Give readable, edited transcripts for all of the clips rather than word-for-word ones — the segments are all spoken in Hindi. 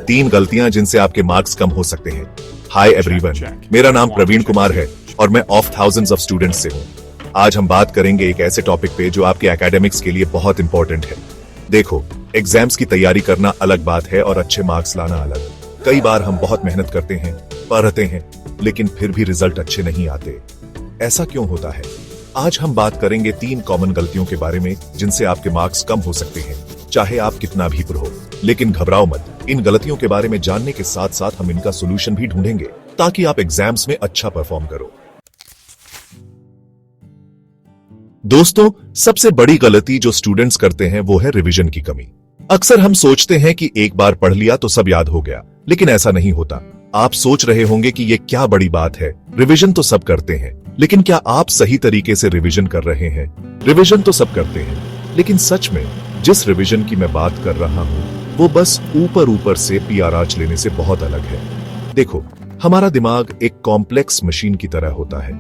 तीन गलतियां जिनसे आपके मार्क्स कम हो सकते हैं। हाय एवरीवन, मेरा नाम प्रवीण कुमार है और मैं ऑफ थाउजेंड्स ऑफ स्टूडेंट्स से हूं। आज हम बात करेंगे एक ऐसे टॉपिक पे जो आपके एकेडमिक्स के लिए बहुत इंपॉर्टेंट है। देखो, एग्जाम्स की तैयारी करना अलग बात है और अच्छे मार्क्स लाना अलग। कई बार हम बहुत मेहनत करते हैं, पढ़ते हैं, लेकिन फिर भी रिजल्ट अच्छे नहीं आते। ऐसा क्यों होता है? आज हम बात करेंगे तीन कॉमन गलतियों के बारे में जिनसे आपके मार्क्स कम हो सकते हैं, चाहे आप कितना भी पढ़ो। लेकिन घबराओ मत, इन गलतियों के बारे में जानने के साथ साथ हम इनका सोल्यूशन भी ढूंढेंगे ताकि आप एग्जाम्स में अच्छा परफॉर्म करो। दोस्तों, सबसे बड़ी गलती जो स्टूडेंट्स करते हैं वो है रिवीजन की कमी। अक्सर हम सोचते हैं कि एक बार पढ़ लिया तो सब याद हो गया, लेकिन ऐसा नहीं होता। आप सोच रहे होंगे कि ये क्या बड़ी बात है, रिवीजन तो सब करते हैं, लेकिन क्या आप सही तरीके से रिवीजन कर रहे हैं? रिवीजन तो सब करते हैं, लेकिन सच में जिस रिवीजन की मैं बात कर रहा हूं वो बस ऊपर ऊपर से पीआरआच लेने से बहुत अलग है। देखो, हमारा दिमाग एक कॉम्प्लेक्स मशीन की तरह होता है।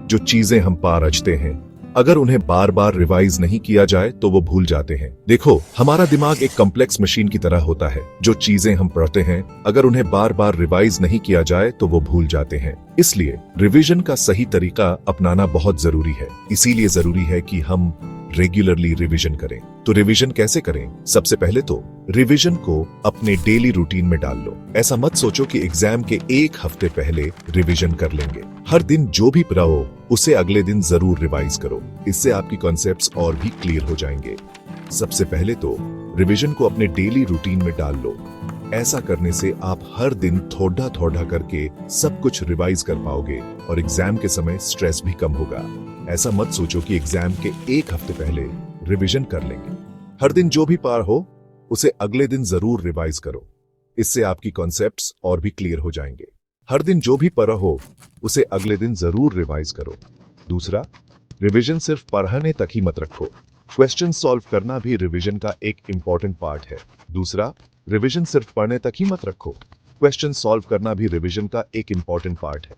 जो चीजें हम पारचते हैं, अगर उन्हें बार बार रिवाइज नहीं किया जाए तो वो भूल जाते हैं। देखो, हमारा दिमाग एक कॉम्प्लेक्स मशीन की तरह होता है। जो चीजें हम पढ़ते हैं, अगर उन्हें बार बार रिवाइज नहीं किया जाए तो वो भूल जाते हैं। इसलिए रिवीजन का सही तरीका अपनाना बहुत जरूरी है। इसीलिए जरूरी है कि हम रेगुलरली रिवीजन करें। तो रिवीजन कैसे करें? सबसे पहले तो रिवीजन को अपने डेली रूटीन में डाल लो। ऐसा मत सोचो कि एग्जाम के एक हफ्ते पहले रिवीजन कर लेंगे। हर दिन जो भी पढ़ो उसे अगले दिन जरूर रिवाइज करो। इससे आपकी कॉन्सेप्ट्स और भी क्लियर हो जाएंगे। सबसे पहले तो रिवीजन को अपने डेली रूटीन में डाल लो। ऐसा करने से आप हर दिन थोड़ा थोड़ा करके सब कुछ रिवाइज कर पाओगे और एग्जाम के समय स्ट्रेस भी कम होगा। ऐसा मत सोचो कि एग्जाम के एक हफ्ते पहले रिवीजन कर लेंगे। हर दिन जो भी पार हो उसे अगले दिन जरूर रिवाइज करो। इससे आपकी कॉन्सेप्ट्स और भी क्लियर हो जाएंगे। हर दिन जो भी पढ़ा हो उसे अगले दिन जरूर रिवाइज करो। दूसरा, रिवीजन सिर्फ पढ़ने तक ही मत रखो। क्वेश्चन सॉल्व करना भी रिवीजन का एक इंपॉर्टेंट पार्ट है। दूसरा, रिवीजन सिर्फ पढ़ने तक ही मत रखो, क्वेश्चन सॉल्व करना भी रिवीजन का एक इंपॉर्टेंट पार्ट है।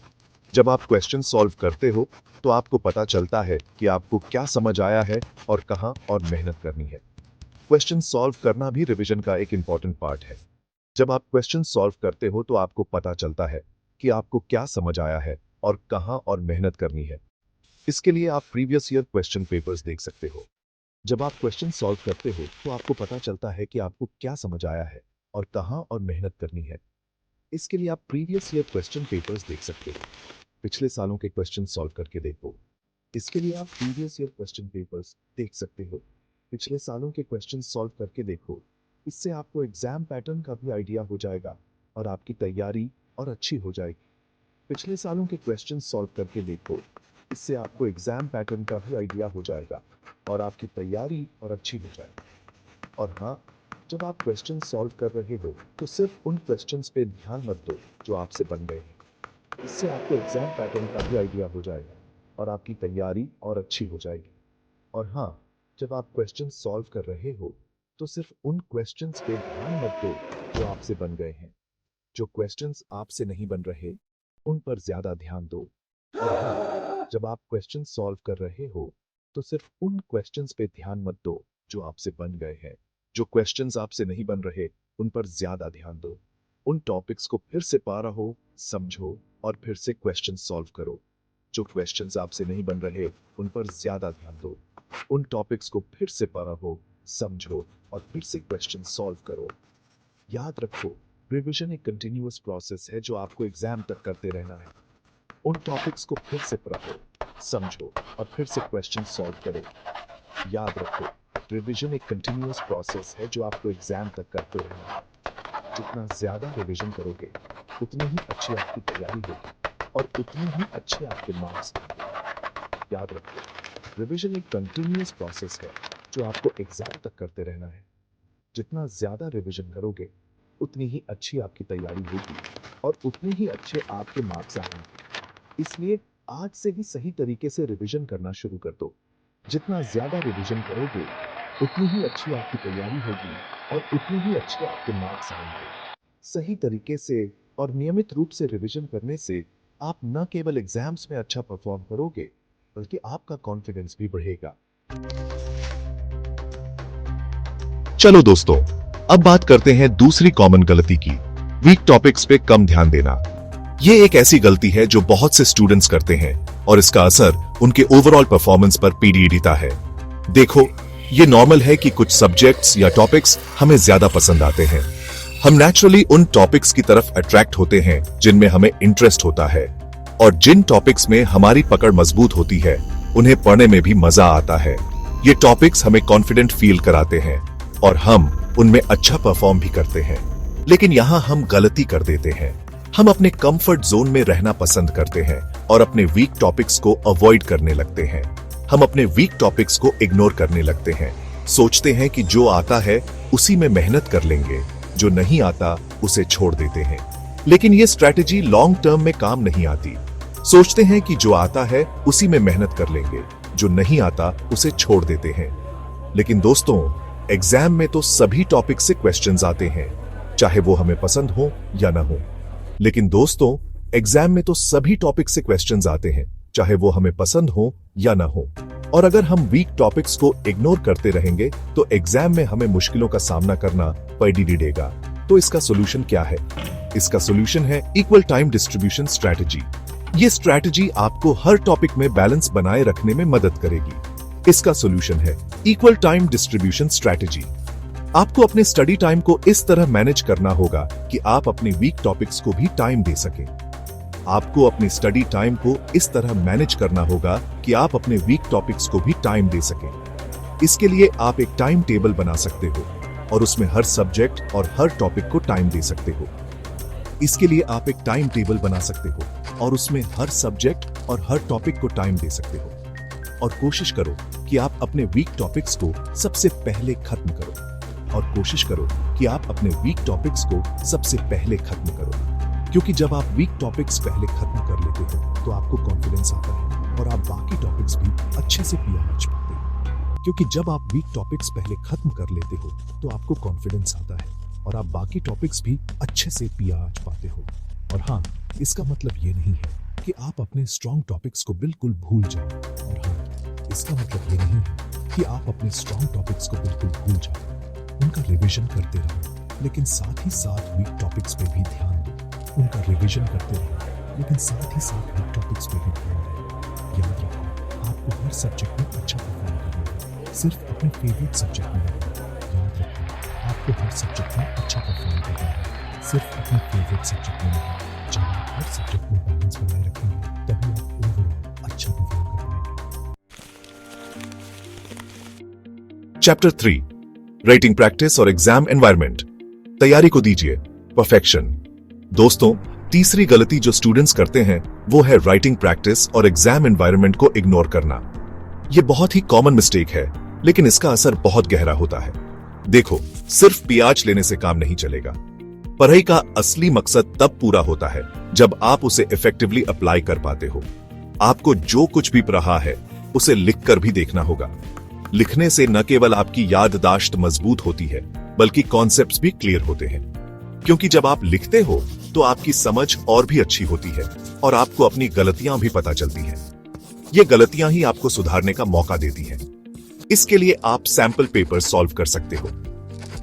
जब आप क्वेश्चन सॉल्व करते हो तो आपको पता चलता है कि आपको क्या समझ आया है और कहां और मेहनत करनी है। क्वेश्चन सॉल्व करना भी रिवीजन का एक इंपॉर्टेंट पार्ट है। जब आप क्वेश्चन सॉल्व करते हो तो आपको पता चलता है कि आपको क्या समझ आया है और कहां और मेहनत करनी है। इसके लिए आप प्रीवियस ईयर क्वेश्चन पेपर्स देख सकते हो। जब आप क्वेश्चन सॉल्व करते हो तो आपको पता चलता है कि आपको क्या समझ आया है और कहां और मेहनत करनी है। इसके लिए आप प्रीवियस ईयर क्वेश्चन पेपर्स देख सकते हो। पिछले सालों के क्वेश्चन सॉल्व करके देखो। इसके लिए आप प्रीवियस ईयर क्वेश्चन पेपर्स देख सकते हो। पिछले सालों के क्वेश्चन सॉल्व करके देखो। इससे आपको एग्जाम पैटर्न का भी आइडिया हो जाएगा और आपकी तैयारी और अच्छी हो जाएगी। पिछले सालों के क्वेश्चन सॉल्व करके देखो। इससे आपको एग्जाम पैटर्न का भी आइडिया हो जाएगा और आपकी तैयारी और अच्छी हो जाएगी। और हाँ, जब आप क्वेश्चन सॉल्व कर रहे हो तो सिर्फ उन क्वेश्चंस पे ध्यान मत दो जो आपसे बन गए हैं। इससे आपको एग्जाम पैटर्न का भी आइडिया हो जाएगा और आपकी तैयारी और अच्छी हो जाएगी। और हाँ, जब आप क्वेश्चन सॉल्व कर रहे हो तो सिर्फ उन क्वेश्चंस पे ध्यान मत दो जो आपसे बन गए हैं। जो क्वेश्चंस आपसे नहीं बन रहे उन पर ज्यादा ध्यान दो। और हाँ, जब आप क्वेश्चन सॉल्व कर रहे हो तो सिर्फ उन क्वेश्चंस पे ध्यान मत दो जो आपसे बन गए हैं। जो क्वेश्चंस आपसे नहीं बन रहे उन पर ज्यादा ध्यान दो। उन टॉपिक्स को फिर से पढ़ रहो, समझो और फिर से क्वेश्चन सॉल्व करो। जो क्वेश्चंस आपसे नहीं बन रहे उन पर ज्यादा ध्यान दो। उन टॉपिक्स को फिर से पढ़ो, समझो और फिर से क्वेश्चन सॉल्व करो। याद रखो, रिवीजन एक कंटिन्यूअस प्रोसेस है जो आपको एग्जाम तक करते रहना है। उन टॉपिक्स को फिर से पढ़ो, समझो और फिर से क्वेश्चन सॉल्व करो। याद रखो, रिवीजन एक कंटिन्यूअस प्रोसेस है जो आपको एग्जाम तक करते रहना है। जितना ज्यादा रिवीजन करोगे उतनी ही अच्छी आपकी तैयारी होगी और उतने ही अच्छे आपके मार्क्स आएंगे। याद रखो, रिवीजन एक कंटिन्यूअस प्रोसेस है जो आपको एग्जाम तक करते रहना है। जितना ज्यादा रिवीजन करोगे उतनी ही अच्छी आपकी तैयारी होगी और उतने ही अच्छे आपके मार्क्स आएंगे। इसलिए आज से ही सही तरीके से रिवीजन करना शुरू कर दो। जितना ज्यादा रिवीजन करोगे उतनी ही अच्छी आपकी तैयारी होगी और उतने ही अच्छे आपके मार्क्स आएंगे। सही तरीके से और नियमित रूप से रिवीजन करने से आप न केवल एग्जाम्स में अच्छा परफॉर्म करोगे बल्कि आपका कॉन्फिडेंस भी बढ़ेगा। चलो दोस्तों, अब बात करते हैं दूसरी कॉमन गलती की, वीक टॉपिक्स पे कम ध्यान देना। ये एक ऐसी गलती है जो बहुत से स्टूडेंट्स करते हैं और इसका असर उनके ओवरऑल परफॉर्मेंस पर पीड़ीता है। देखो, ये नॉर्मल है कि कुछ सब्जेक्ट्स या टॉपिक्स हमें ज्यादा पसंद आते हैं। हम नेचुरली उन टॉपिक्स की तरफ अट्रैक्ट होते हैं जिनमें हमें इंटरेस्ट होता है, और जिन टॉपिक्स में हमारी पकड़ मजबूत होती है उन्हें पढ़ने में भी मजा आता है। ये टॉपिक्स हमें कॉन्फिडेंट फील कराते हैं और हम उनमें अच्छा परफॉर्म भी करते हैं। लेकिन यहाँ हम गलती कर देते हैं। हम अपने कंफर्ट जोन में रहना पसंद करते हैं और अपने वीक टॉपिक्स को अवॉइड करने लगते हैं। हम अपने वीक टॉपिक्स को इग्नोर करने लगते हैं। सोचते हैं कि जो आता है उसी में मेहनत कर लेंगे, जो नहीं आता उसे छोड़ देते हैं। लेकिन ये स्ट्रैटेजी लॉन्ग टर्म में काम नहीं आती। सोचते हैं कि जो आता है उसी में मेहनत कर लेंगे, जो नहीं आता उसे छोड़ देते हैं। लेकिन दोस्तों, एग्जाम में तो सभी टॉपिक से क्वेश्चंस आते हैं, चाहे वो हमें पसंद हो या ना हो। लेकिन दोस्तों, एग्जाम में तो सभी टॉपिक से क्वेश्चंस आते हैं, चाहे वो हमें पसंद हो या ना हो। और अगर हम वीक टॉपिक्स को इग्नोर करते रहेंगे तो एग्जाम में हमें मुश्किलों का सामना करना पड़ेगा। तो इसका सोल्यूशन क्या है? इसका सोल्यूशन है इक्वल टाइम डिस्ट्रीब्यूशन स्ट्रैटेजी। ये स्ट्रैटेजी आपको हर टॉपिक में बैलेंस बनाए रखने में मदद करेगी। इसका सोल्यूशन है इक्वल टाइम डिस्ट्रीब्यूशन स्ट्रैटेजी। आपको अपने स्टडी टाइम को इस तरह मैनेज करना होगा कि आप अपने वीक टॉपिक्स को भी टाइम दे सकें। आपको अपने स्टडी टाइम को इस तरह मैनेज करना होगा कि आप अपने वीक टॉपिक्स को भी टाइम दे सकें। इसके लिए आप एक टाइम टेबल बना सकते हो और उसमें हर सब्जेक्ट और हर टॉपिक को टाइम दे सकते हो। इसके लिए आप एक टाइम टेबल बना सकते हो और उसमें हर सब्जेक्ट और हर टॉपिक को टाइम दे सकते हो। और कोशिश करो कि आप अपने वीक टॉपिक्स को सबसे पहले खत्म करो। और कोशिश करो कि आप अपने वीक टॉपिक्स को सबसे पहले खत्म करो, क्योंकि जब आप वीक टॉपिक्स पहले खत्म कर लेते हो तो आपको कॉन्फिडेंस आता है और आप बाकी टॉपिक्स भी अच्छे से पीआच पाते हो। क्योंकि जब आप वीक टॉपिक्स पहले खत्म कर लेते हो तो आपको कॉन्फिडेंस आता है और आप बाकी टॉपिक्स भी अच्छे से पीआच पाते हो। और हाँ, इसका मतलब ये नहीं है कि आप अपने स्ट्रॉन्ग टॉपिक्स को बिल्कुल भूल जाएं। और हाँ, इसका मतलब ये नहीं है कि आप अपने स्ट्रॉन्ग टॉपिक्स को बिल्कुल भूल जाएं। उनका रिवीजन करते रहो, लेकिन साथ ही साथ वीक टॉपिक्स पे भी ध्यान दो। उनका रिवीजन करते रहो, लेकिन साथ ही साथ वीक टॉपिक्स पे भी ध्यान दो। याद रखो, आपको हर सब्जेक्ट में अच्छा परफॉर्म करना है, सिर्फ अपने फेवरेट सब्जेक्ट में नहीं। याद रखो, आपको हर सब्जेक्ट में अच्छा परफॉर्म करना है, सिर्फ अपने फेवरेट सब्जेक्ट में नहीं। जब आप हर सब्जेक्ट में बैलेंस बनाए रखेंगे तभी आप ओवरऑल अच्छा परफॉर्म कर पाएंगे। चैप्टर 3, राइटिंग प्रैक्टिस और एग्जाम एनवायरनमेंट। तैयारी को दीजिए परफेक्शन। दोस्तों, तीसरी गलती जो स्टूडेंट्स करते हैं वो है राइटिंग प्रैक्टिस और एग्जाम एनवायरनमेंट को इग्नोर करना। यह बहुत ही कॉमन मिस्टेक है, लेकिन इसका असर बहुत गहरा होता है। देखो, सिर्फ पीआच लेने से काम नहीं चलेगा। पढ़ाई का असली मकसद तब पूरा होता है जब आप उसे इफेक्टिवली अप्लाई कर पाते हो। आपको जो कुछ भी पढ़ा है उसे लिखकर भी देखना होगा। लिखने से न केवल आपकी याददाश्त मजबूत होती है, बल्कि कॉन्सेप्ट्स भी क्लियर होते हैं। क्योंकि जब आप लिखते हो तो आपकी समझ और भी अच्छी होती है और आपको अपनी गलतियां भी पता चलती हैं। ये गलतियां ही आपको सुधारने का मौका देती हैं। इसके लिए आप सैंपल पेपर सॉल्व कर सकते हो।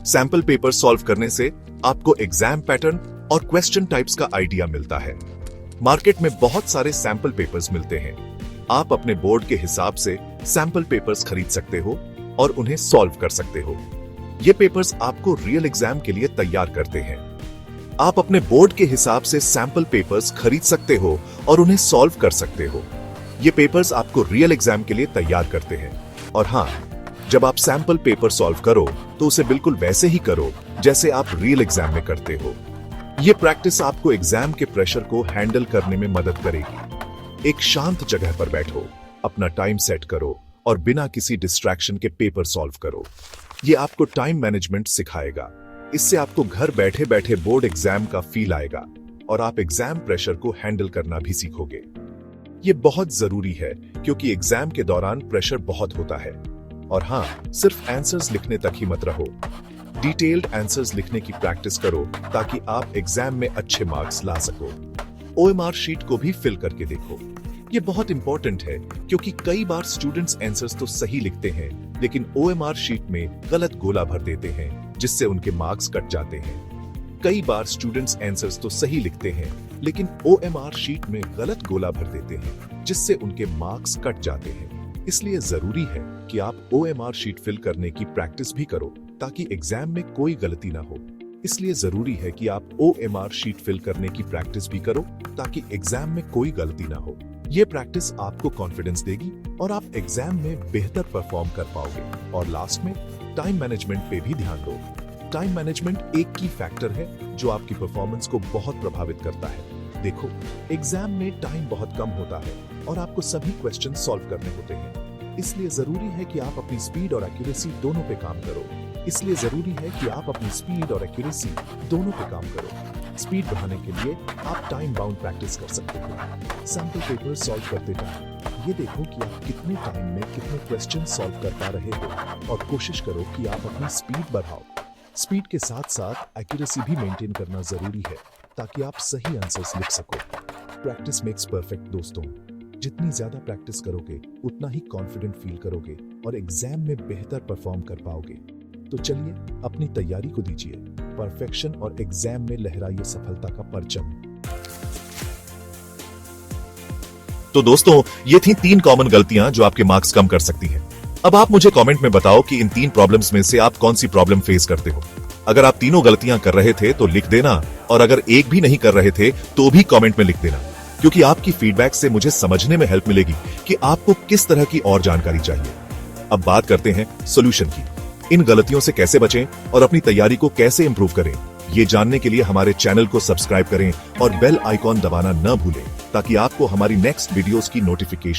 सैंपल पेपर सॉल्व करने से आपको एग्जाम पैटर्न और क्वेश्चन टाइप्स का आइडिया मिलता है। मार्केट में बहुत सारे सैंपल पेपर्स मिलते हैं। आप अपने बोर्ड के हिसाब से सैंपल पेपर्स खरीद सकते हो और उन्हें सॉल्व कर सकते हो। ये पेपर्स आपको रियल एग्जाम के लिए तैयार करते हैं। आप अपने बोर्ड के हिसाब से सैंपल पेपर्स खरीद सकते हो और उन्हें सॉल्व कर सकते हो। ये पेपर्स आपको रियल एग्जाम के लिए तैयार करते हैं। और हाँ, जब आप सैंपल पेपर सॉल्व करो तो उसे बिल्कुल वैसे ही करो जैसे आप रियल एग्जाम में करते हो। ये प्रैक्टिस आपको एग्जाम के प्रेशर को हैंडल करने में मदद करेगी। एक शांत जगह पर बैठो, अपना टाइम सेट करो और बिना किसी डिस्ट्रैक्शन के पेपर सॉल्व करो। ये आपको टाइम मैनेजमेंट सिखाएगा। इससे आपको घर बैठे बैठे बोर्ड एग्जाम का फील आएगा और आप एग्जाम प्रेशर को हैंडल करना भी सीखोगे। ये बहुत जरूरी है क्योंकि एग्जाम के दौरान प्रेशर बहुत होता है। और हाँ, सिर्फ आंसर्स लिखने तक ही मत रहो। डिटेल्ड आंसर्स लिखने की प्रैक्टिस करो ताकि आप एग्जाम में अच्छे मार्क्स ला सको। ओएमआर शीट को भी फिल करके देखो। ये बहुत इंपॉर्टेंट है क्योंकि कई बार स्टूडेंट्स आंसर्स तो सही लिखते हैं लेकिन ओएमआर शीट में गलत गोला भर देते हैं जिससे उनके मार्क्स कट जाते हैं। कई बार स्टूडेंट्स आंसर्स तो सही लिखते हैं, लेकिन OMR शीट में गलत गोला भर देते हैं, जिससे उनके मार्क्स कट जाते हैं। इसलिए जरूरी है कि आप OMR शीट फिल करने की प्रैक्टिस भी करो, ताकि एग्जाम में कोई गलती ना हो। इसलिए जरूरी है कि आप OMR शीट फिल करने की प्रैक्टिस भी करो, ताकि एग्जाम में कोई गलती ना हो। ये प्रैक्टिस आपको कॉन्फिडेंस देगी और आप एग्जाम में बेहतर परफॉर्म कर पाओगे। और लास्ट में टाइम मैनेजमेंट पे भी ध्यान दो। टाइम मैनेजमेंट एक की फैक्टर है जो आपकी परफॉर्मेंस को बहुत प्रभावित करता है। देखो, एग्जाम में टाइम बहुत कम होता है और आपको सभी क्वेश्चन सॉल्व करने होते हैं। इसलिए जरूरी है कि आप अपनी स्पीड और एक्यूरेसी दोनों पे काम करो। स्पीड बढ़ाने के लिए आप टाइम बाउंड प्रैक्टिस कर सकते हो। सैंपल पेपर सॉल्व करते टाइम ये देखो कि आप कितने टाइम में कितने क्वेश्चन सॉल्व कर पा रहे हो, और कोशिश करो कि आप अपनी स्पीड बढ़ाओ। स्पीड के साथ साथ एक्यूरेसी भी मेंटेन करना जरूरी है, ताकि आप सही आंसर्स लिख सको। प्रैक्टिस मेक्स परफेक्ट दोस्तों। जितनी ज्यादा प्रैक्टिस करोगे, उतना ही कॉन्फिडेंट फील करोगे और एग्जाम में बेहतर परफॉर्म कर पाओगे। तो चलिए अपनी तैयारी को दीजिए परफेक्शन और एग्जाम में लहराइए सफलता का परचम। तो दोस्तों, ये थी 3 कॉमन गलतियां जो आपके मार्क्स कम कर सकती हैं। अब आप मुझे कमेंट में बताओ कि इन 3 प्रॉब्लम्स में से आप कौन सी प्रॉब्लम फेस करते हो। अगर आप तीनों गलतियां कर रहे थे तो लिख देना, और अगर एक भी नहीं कर रहे थे तो भी कमेंट में लिख देना, क्योंकि आपकी फीडबैक से मुझे समझने में हेल्प मिलेगी कि आपको किस तरह की और जानकारी चाहिए। अब बात करते हैं सॉल्यूशन की। इन गलतियों से कैसे बचें और अपनी तैयारी को कैसे इंप्रूव करें, ये जानने के लिए हमारे चैनल को सब्सक्राइब करें और बेल आइकॉन दबाना न भूलें, ताकि आपको हमारी नेक्स्ट वीडियोस की नोटिफिकेशन